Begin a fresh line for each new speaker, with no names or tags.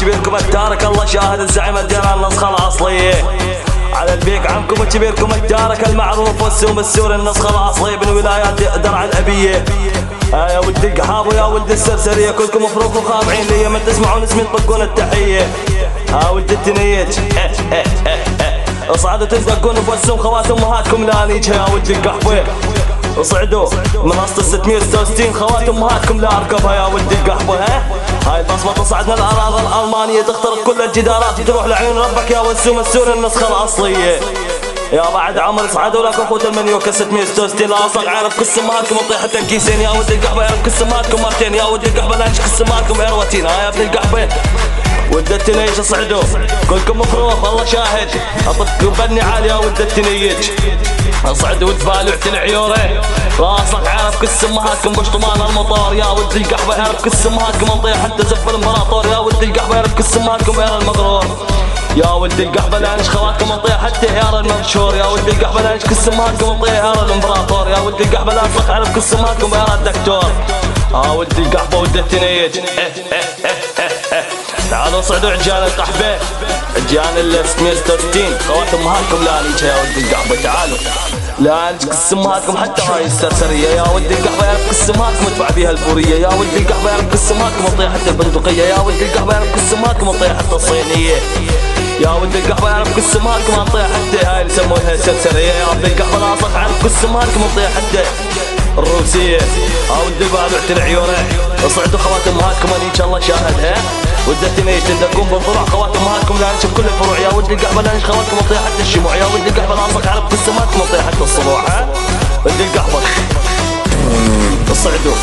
وكبيركم التارك الله شاهد الزعيم الديران النسخة الأصلية على البيك عمكم وكبيركم التارك المعروف والسوم السوري النسخة الأصلية من ولايات درع الأبية. يا ولد القحاب ويا ولد السرسرية كلكم مفروق وخاضعين لي من تسمعون اسمي تطقون التحية. يا ولد التنيج اصعدوا تزقون بوسوم خوات امهاتكم لا نيجها. يا ولد القحبة اصعدوا من اصل 666 خوات امهاتكم لا اركبها. يا ولد القحبة هاي البصمة تصعدنا الاراضي الالمانية تخترق كل الجدارات تروح لعيون ربك يا وسوم السوري النسخة الاصلية. يا بعد عمر اصعدوا لك اخوة المنيوكة 666 لا اصق عارف كس امهاتكم وطيحة الكيسين. يا ولد القحبة يعرف كس امهاتكم مرتين. يا ولد القحبة لا كس امهاتكم اروتين. يا ابن القحبة ولد التنيج اصعدوا كلكم مفروخ الله شاهد اطفكم بني عالي. يا ولد التنيج اصعدوا وتفالعت العيورة راسك عارف كس امهاتكم بشطمان المطار. يا ولد القحبة يعرف كس امهاتكم نطيح حتى زف الامبراطور. يا ولد القحبة يعرف كس امهاتكم غير المغرور. يا ولد القحبة لا نش خواتكم نطيح حتى عيار المبشور. يا ولد القحبة لا نش كس امهاتكم نطيح عيار الامبراطور. يا ولد القحبة لا اصلح عارف كس امهاتكم غير الدكتور. يا ولد القحبة ولد التنيج تعالوا صعدوا عجال القحبة عجال ال 666 خوات امهاتكم لا نيجها. يا ولد القحبة تعالوا لا نج كس امهاتكم حتى هاي السرسرية. يا ولد القحبة يعرف كس امهاتكم ادفع بيها الفورية. يا ولد القحبة يعرف كس امهاتكم نطيح حتى البندقية. يا ولد القحبة يعرف كس امهاتكم نطيح حتى الصينية. يا ولد القحبة يعرف كس امهاتكم نطيح حتى هاي اللي يسمونها السرسرية. يا ولد القحبة لا اصلح عارف كس امهاتكم نطيح حتى الروسية. يا ولد البابعت العيورة اصعدوا خوات امهاتكم اني ان شاء الله شاهدها. ولد التنيج تندقون بالضلع خوات امهاتكم لا نشوف كل الفروع. يا ولد القحبة لا نش خواتكم نطيح حتى الشموع. يا ولد القحبة لا اصلح عارف كس امهاتكم نطيح حتى الصبوع. ولد القحبة اصعدوا